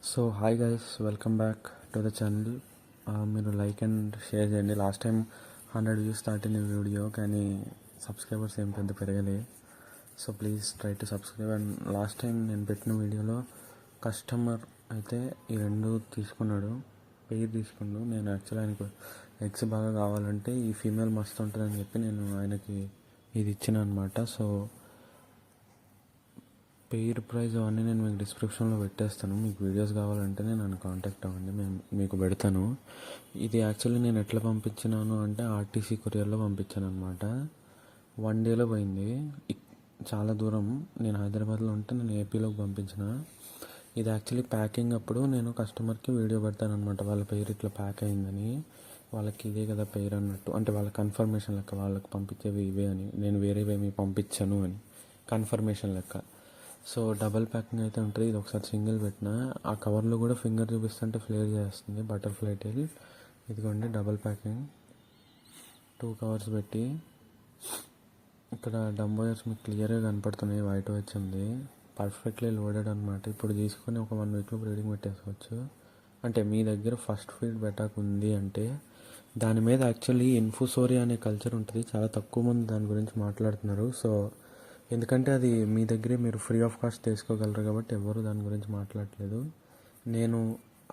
So hi guys, welcome back to the channel. మీరు like and share చేయండి. Last time 100 views దాటిన video, కానీ subscribers ఏం పెద్ద పెరగలే. So please try to subscribe. And last time నేను పెట్టిన వీడియోలో కస్టమర్ అయితే ఈ రెండు తీసుకున్నాడు, పెయిర్ తీసుకున్నాడు. నేను యాక్చువల్లీ ఆయనకు ఎగ్స్ బాగా కావాలంటే ఈ ఫీమేల్ మస్తు ఉంటుందని చెప్పి నేను ఆయనకి ఇది ఇచ్చిన అనమాట. సో పెయిర్ ప్రైస్ అవన్నీ నేను మీకు డిస్క్రిప్షన్లో పెట్టేస్తాను. మీకు వీడియోస్ కావాలంటే నన్ను కాంటాక్ట్ అవ్వండి, మేము మీకు పెడతాను. ఇది యాక్చువల్లీ నేను ఎట్లా పంపించినాను అంటే ఆర్టీసీ కొరియర్లో పంపించాను అనమాట. 1 డేలో పోయింది. చాలా దూరం. నేను హైదరాబాద్లో ఉంటే నేను ఏపీలోకి పంపించిన. ఇది యాక్చువల్లీ ప్యాకింగ్ అప్పుడు నేను కస్టమర్కి వీడియో పెడతాను అనమాట. వాళ్ళ పేరు ఇట్లా ప్యాక్ అయిందని, వాళ్ళకి ఇదే కదా పేరు అన్నట్టు, అంటే వాళ్ళ కన్ఫర్మేషన్ లెక్క, వాళ్ళకి పంపించేవి ఇవే అని, నేను వేరేవేమి పంపించాను అని కన్ఫర్మేషన్ లెక్క. సో డబల్ ప్యాకింగ్ అయితే ఉంటుంది. ఇది ఒకసారి సింగిల్ పెట్టిన, ఆ కవర్లో కూడా ఫింగర్ చూపిస్తుంటే ఫ్లేర్ చేస్తుంది బటర్ఫ్లై టైల్. ఇదిగోండి డబల్ ప్యాకింగ్. 2 కవర్స్ పెట్టి, ఇక్కడ డంబ్ వైర్స్ మీకు క్లియర్గా కనపడుతున్నాయి. వైట్ వచ్చింది, పర్ఫెక్ట్లీ లోడెడ్ అనమాట. ఇప్పుడు తీసుకొని ఒక 1 వీక్లో బ్రీడింగ్ పెట్టేసుకోవచ్చు. అంటే మీ దగ్గర ఫస్ట్ ఫీడ్ పెట్టాక ఉంది అంటే దాని మీద యాక్చువల్లీ ఇన్ఫుసోరియా అనే కల్చర్ ఉంటుంది. చాలా తక్కువ మంది దాని గురించి మాట్లాడుతున్నారు. సో ఎందుకంటే అది మీ దగ్గరే మీరు ఫ్రీ ఆఫ్ కాస్ట్ తీసుకోగలరు కాబట్టి ఎవరు దాని గురించి మాట్లాడలేదు. నేను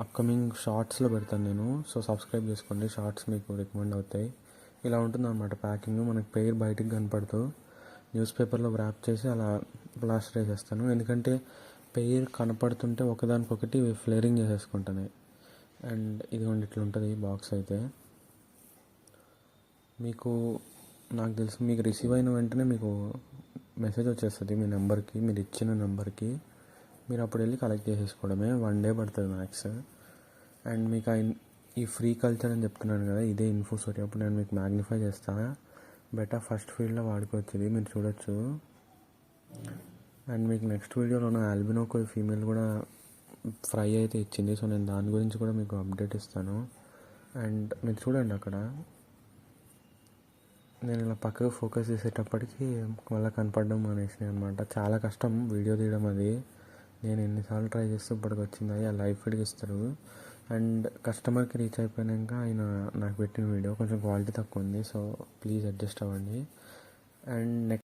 అప్కమింగ్ షార్ట్స్లో పెడతాను నేను. సో సబ్స్క్రైబ్ చేసుకోండి, షార్ట్స్ మీకు రికమెండ్ అవుతాయి. ఇలా ఉంటుంది అన్నమాట ప్యాకింగ్. మనకి పెయిర్ బయటికి కనపడుతూ న్యూస్ పేపర్లో ర్యాప్ చేసి అలా ప్లాస్టర్ వేసేస్తాను. ఎందుకంటే పెయిర్ కనపడుతుంటే ఒకదానికొకటి ఫ్లేరింగ్ చేసేసుకుంటాయి. అండ్ ఇదిగోండి ఇట్లా ఉంటుంది బాక్స్ అయితే. మీకు నాకు తెలిసి మీకు రిసీవ్ అయిన వెంటనే మీకు మెసేజ్ వచ్చేస్తుంది మీ నెంబర్కి, మీరు ఇచ్చిన నెంబర్కి. మీరు అప్పుడు వెళ్ళి కలెక్ట్ చేసేసుకోవడమే. 1 డే పడుతుంది మ్యాక్స్. అండ్ మీకు ఈ ఫ్రీ కల్చర్ అని చెప్తున్నాను కదా, ఇదే ఇన్ఫోసోరియా. అప్పుడు నేను మీకు మ్యాగ్నిఫై చేస్తాను. బెటర్ ఫస్ట్ ఫీల్డ్లో వాడుకోవచ్చు, మీరు చూడొచ్చు. అండ్ మీకు నెక్స్ట్ వీడియోలో ఆల్బినోకో ఫీమేల్ కూడా ఫ్రై అయితే ఇచ్చింది. సో నేను దాని గురించి కూడా మీకు అప్డేట్ ఇస్తాను. అండ్ మీరు చూడండి అక్కడ నేను ఇలా పక్కకు ఫోకస్ చేసేటప్పటికి మళ్ళీ కనపడడం మానేసినాయి అనమాట. చాలా కష్టం వీడియో తీయడం అది. నేను ఎన్నిసార్లు ట్రై చేస్తే ఇప్పటికి వచ్చింది. అది ఆ లైవ్ ఫీడ్కి ఇస్తారు. అండ్ కస్టమర్కి రీచ్ అయిపోయాక ఆయన నాకు పెట్టిన వీడియో కొంచెం క్వాలిటీ తక్కువ ఉంది. సో ప్లీజ్ అడ్జస్ట్ అవ్వండి. And next